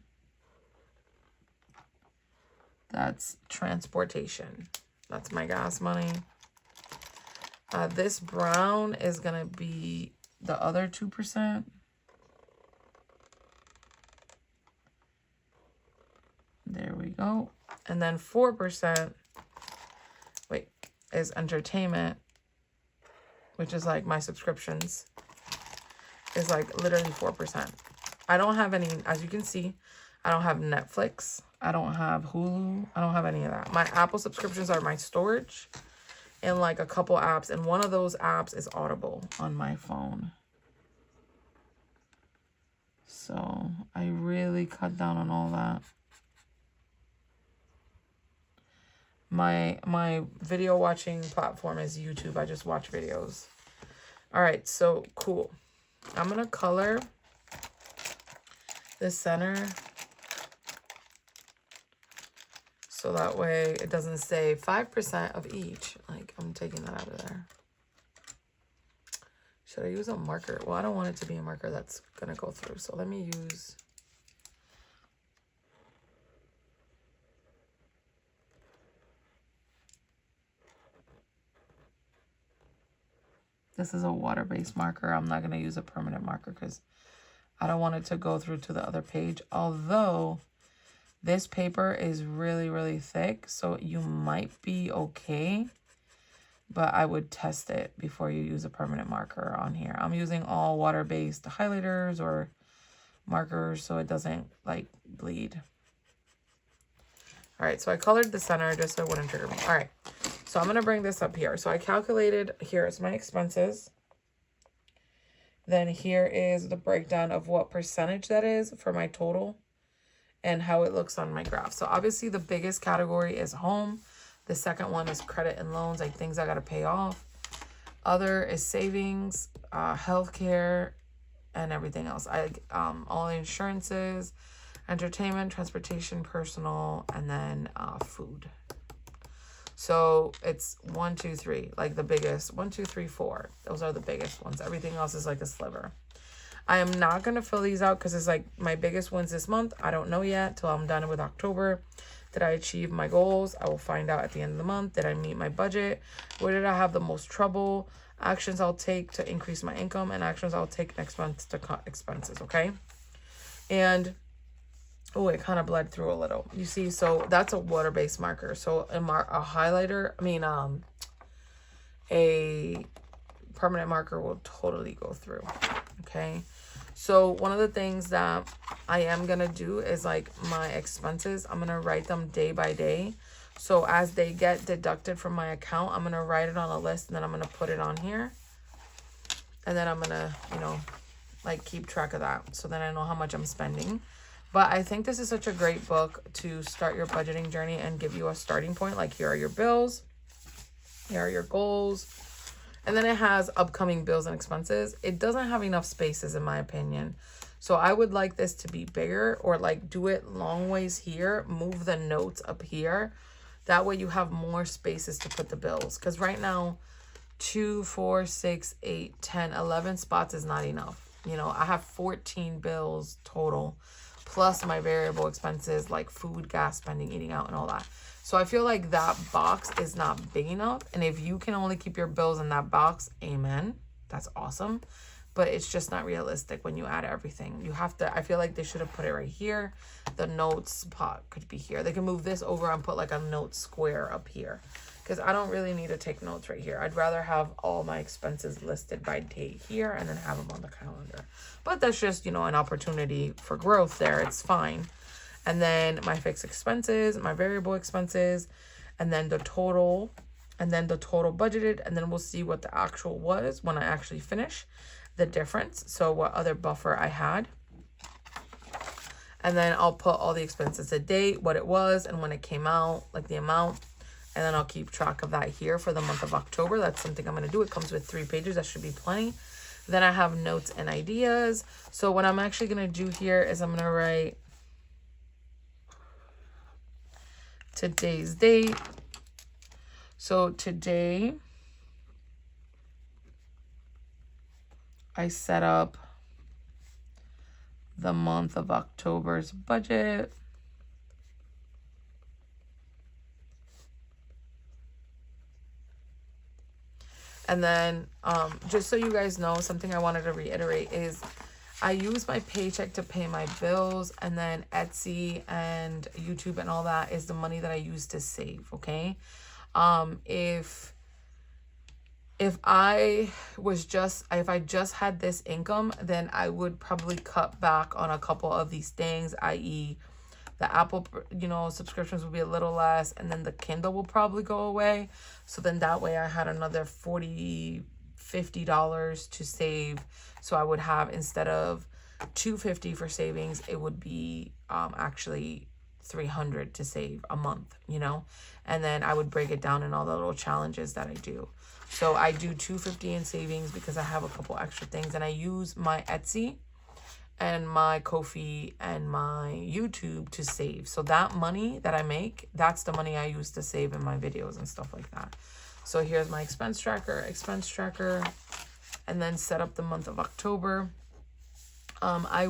That's transportation. That's my gas money. This brown is going to be the other 2%. There we go. And then 4%, wait, is entertainment, which is like my subscriptions, is like literally 4%. I don't have any, as you can see, I don't have Netflix. I don't have Hulu. I don't have any of that. My Apple subscriptions are my storage and like a couple apps. And one of those apps is Audible on my phone. So I really cut down on all that. My video watching platform is YouTube. I just watch videos. All right, so cool. I'm going to color the center so that way it doesn't say 5% of each. Like, I'm taking that out of there. Should I use a marker? Well, I don't want it to be a marker that's going to go through. So let me use... This is a water-based marker. I'm not going to use a permanent marker because I don't want it to go through to the other page. Although this paper is really, really thick, so you might be okay. But I would test it before you use a permanent marker on here. I'm using all water-based highlighters or markers so it doesn't like bleed. All right, so I colored the center just so it wouldn't trigger me. All right. So I'm going to bring this up here. So I calculated, here's my expenses. Then here is the breakdown of what percentage that is for my total and how it looks on my graph. So obviously the biggest category is home. The second one is credit and loans, like things I got to pay off. Other is savings, healthcare, and everything else. All the insurances, entertainment, transportation, personal, and then food. So it's 1, 2, 3, like the biggest. 1, 2, 3, 4. Those are the biggest ones. Everything else is like a sliver. I am not going to fill these out because it's like my biggest ones this month. I don't know yet till I'm done with October Did I achieve my goals? I will find out at the end of the month. Did I meet my budget? Where did I have the most trouble? Actions I'll take to increase my income, and actions I'll take next month to cut expenses, okay? And, oh, it kind of bled through a little. You see, so that's a water-based marker. So a highlighter, a permanent marker will totally go through, okay? So one of the things that I am going to do is like my expenses, I'm going to write them day by day. So as they get deducted from my account, I'm going to write it on a list, and then I'm going to put it on here. And then I'm going to, you know, like keep track of that. So then I know how much I'm spending. But I think this is such a great book to start your budgeting journey and give you a starting point. Like, here are your bills. Here are your goals. And then it has upcoming bills and expenses. It doesn't have enough spaces, in my opinion. So I would like this to be bigger, or like do it long ways here. Move the notes up here. That way you have more spaces to put the bills. Because right now, 2, 4, 6, 8, 10, 11 spots is not enough. You know, I have 14 bills total, plus my variable expenses like food, gas spending, eating out, and all that. So I feel like that box is not big enough. And if you can only keep your bills in that box, amen. That's awesome. But it's just not realistic when you add everything. You have to, I feel like they should have put it right here. The notes spot could be here. They can move this over and put like a note square up here. Because I don't really need to take notes right here. I'd rather have all my expenses listed by date here and then have them on the calendar. But that's just, you know, an opportunity for growth there. It's fine. And then my fixed expenses, my variable expenses, and then the total, and then the total budgeted. And then we'll see what the actual was when I actually finish. The difference, so what other buffer I had, and then I'll put all the expenses, the date, what it was, and when it came out, like the amount, and then I'll keep track of that here for the month of October. That's something I'm going to do. It comes with 3 pages. That should be plenty. Then I have notes and ideas. So what I'm actually going to do here is I'm going to write today's date. So today I set up the month of October's budget. And then just so you guys know, something I wanted to reiterate is I use my paycheck to pay my bills, and then Etsy and YouTube and all that is the money that I use to save, okay? If I just had this income, then I would probably cut back on a couple of these things, i.e. the Apple, you know, subscriptions will be a little less, and then the Kindle will probably go away. So then that way I had another $40, $50 to save. So I would have, instead of $250 for savings, it would be actually $300 to save a month, you know? And then I would break it down in all the little challenges that I do. So I do $250 in savings because I have a couple extra things, and I use my Etsy and my Ko-fi and my YouTube to save. So that money that I make, that's the money I use to save in my videos and stuff like that. So here's my expense tracker, and then set up the month of October. I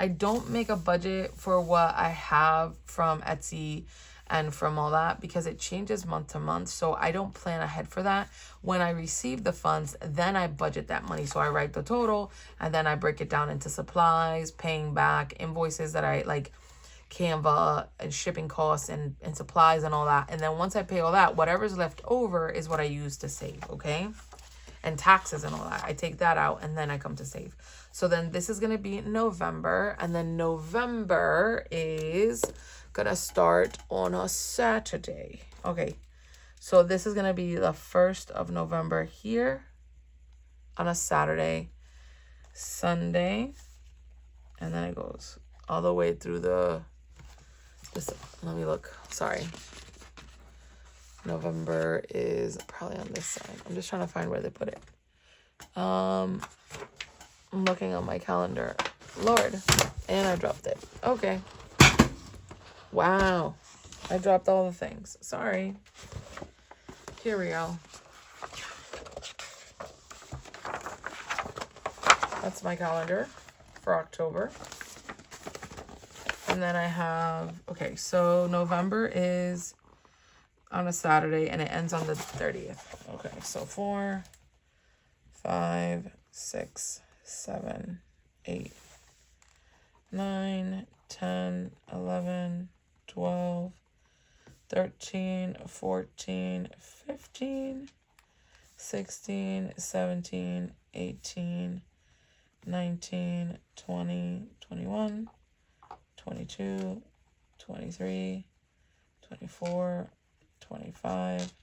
don't make a budget for what I have from Etsy and from all that, because it changes month to month. So I don't plan ahead for that. When I receive the funds, then I budget that money. So I write the total, and then I break it down into supplies, paying back, invoices that I like, Canva and shipping costs and supplies and all that. And then once I pay all that, whatever's left over is what I use to save, okay? And taxes and all that. I take that out, and then I come to save. So then this is going to be November, and then November is gonna start on a Saturday. Okay, so this is gonna be the 1st of November here on a Saturday, Sunday, and then it goes all the way through let me look, sorry. November is probably on this side. I'm just trying to find where they put it. I'm looking on my calendar. Lord, and I dropped it. Okay. Wow, I dropped all the things. Sorry. Here we go. That's my calendar for October. And then I have, okay, so November is on a Saturday and it ends on the 30th. Okay, so 4, 5, 6, 7, 8, 9, 10, 11, 12, 13, 14, 15, 16, 17, 18, 19, 20, 21, 22, 23, 24, 25,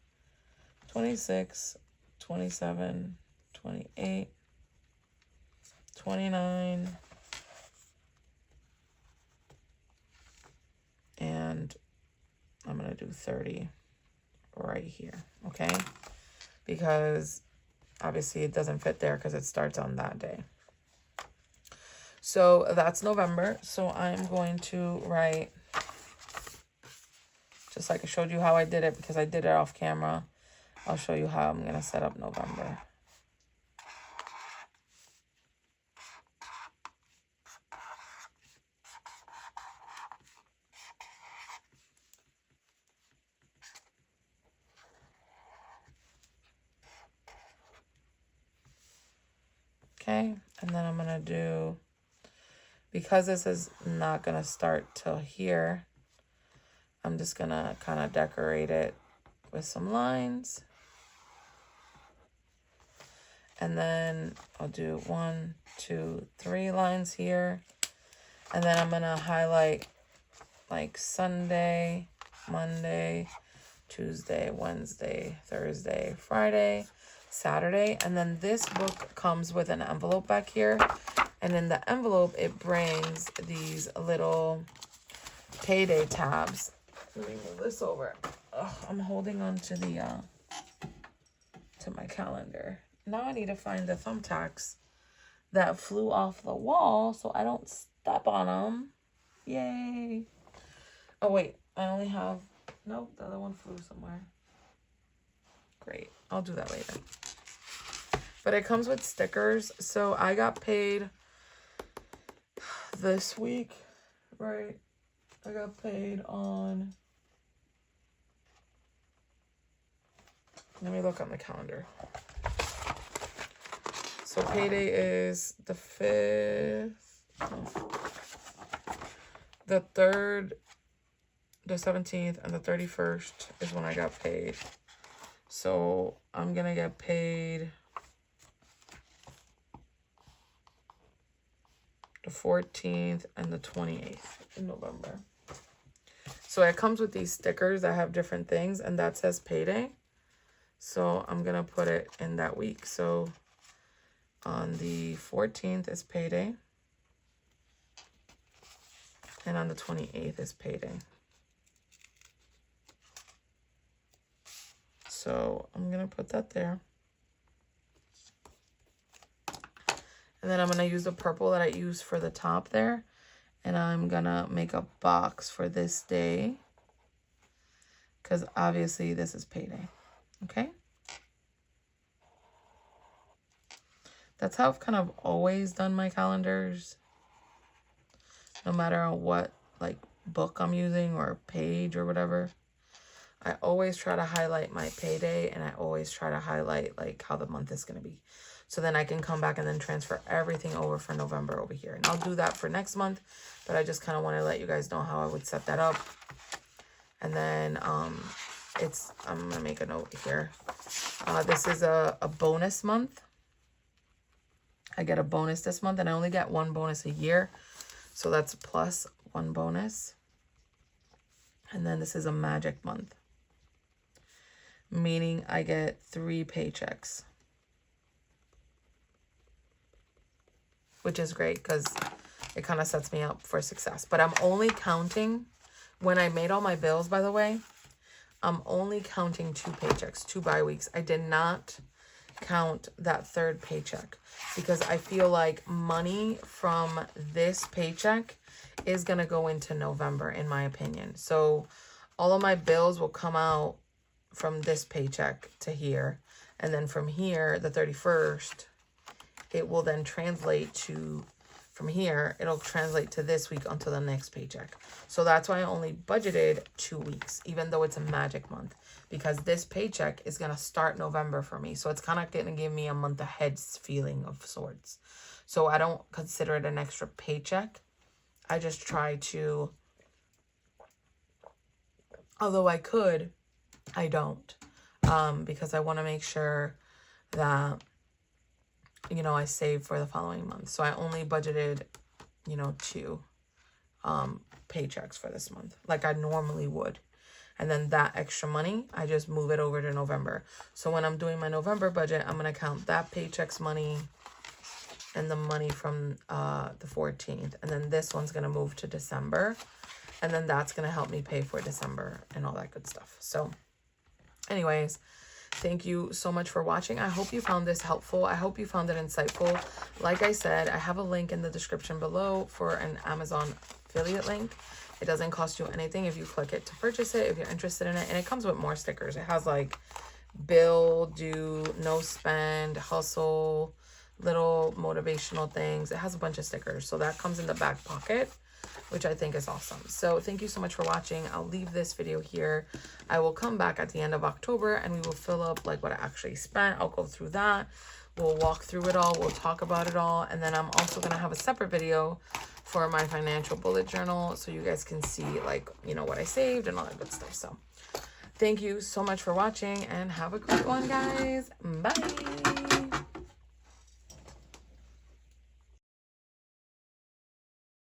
26, 27, 28, 29, and I'm going to do 30 right here, okay? Because obviously it doesn't fit there because it starts on that day. So that's November. So I'm going to write, just like I showed you how I did it because I did it off camera. I'll show you how I'm going to set up November. Okay, and then I'm going to do, because this is not going to start till here, I'm just going to kind of decorate it with some lines. And then I'll do 1, 2, 3 lines here. And then I'm going to highlight like Sunday, Monday, Tuesday, Wednesday, Thursday, Friday, Saturday. And then this book comes with an envelope back here. And in the envelope, it brings these little payday tabs. Let me move this over. Ugh, I'm holding on to the to my calendar. Now I need to find the thumbtacks that flew off the wall so I don't step on them. Yay. Oh, wait. I only have... Nope, the other one flew somewhere. Great. I'll do that later. But it comes with stickers. So I got paid this week, right? I got paid on... Let me look on the calendar. So payday is the 5th, no, the 3rd, the 17th, and the 31st is when I got paid. So I'm going to get paid the 14th and the 28th in November. So it comes with these stickers that have different things, and that says payday. So I'm going to put it in that week. So on the 14th is payday. And on the 28th is payday. So I'm going to put that there. And then I'm going to use the purple that I used for the top there. And I'm going to make a box for this day. Because obviously this is payday. Okay? That's how I've kind of always done my calendars. No matter what, like, book I'm using or page or whatever. I always try to highlight my payday, and I always try to highlight, like, how the month is going to be. So then I can come back and then transfer everything over for November over here. And I'll do that for next month, but I just kind of want to let you guys know how I would set that up. And then I'm going to make a note here. This is a bonus month. I get a bonus this month, and I only get 1 bonus a year. So that's plus 1 bonus. And then this is a magic month, meaning I get 3 paychecks, which is great because it kind of sets me up for success. But I'm only counting, when I made all my bills, by the way, I'm only counting 2 paychecks, 2 bi-weeks. I did not count that 3rd paycheck because I feel like money from this paycheck is going to go into November, in my opinion. So all of my bills will come out from this paycheck to here. And then from here, the 31st, it will then translate to from here, it'll translate to this week until the next paycheck. So that's why I only budgeted 2 weeks, even though it's a magic month, because this paycheck is going to start November for me. So it's kind of going to give me a month ahead feeling of sorts. So I don't consider it an extra paycheck. I just try to, although I could, I don't, because I want to make sure that, you know, I save for the following month. So I only budgeted, you know, 2 paychecks for this month, like I normally would. And then that extra money, I just move it over to November. So when I'm doing my November budget, I'm going to count that paycheck's money and the money from the 14th. And then this one's going to move to December. And then that's going to help me pay for December and all that good stuff. So anyways, thank you so much for watching. I hope you found this helpful. I hope you found it insightful. Like I said, I have a link in the description below for an Amazon affiliate link. It doesn't cost you anything if you click it to purchase it, if you're interested in it. And it comes with more stickers. It has like bill, do, no spend, hustle, little motivational things. It has a bunch of stickers. So that comes in the back pocket, which I think is awesome. So thank you so much for watching. I'll leave this video here. I will come back at the end of October and we will fill up like what I actually spent. I'll go through that. We'll walk through it all. We'll talk about it all. And then I'm also going to have a separate video for my financial bullet journal, so you guys can see like, you know, what I saved and all that good stuff. So thank you so much for watching and have a great one, guys. Bye.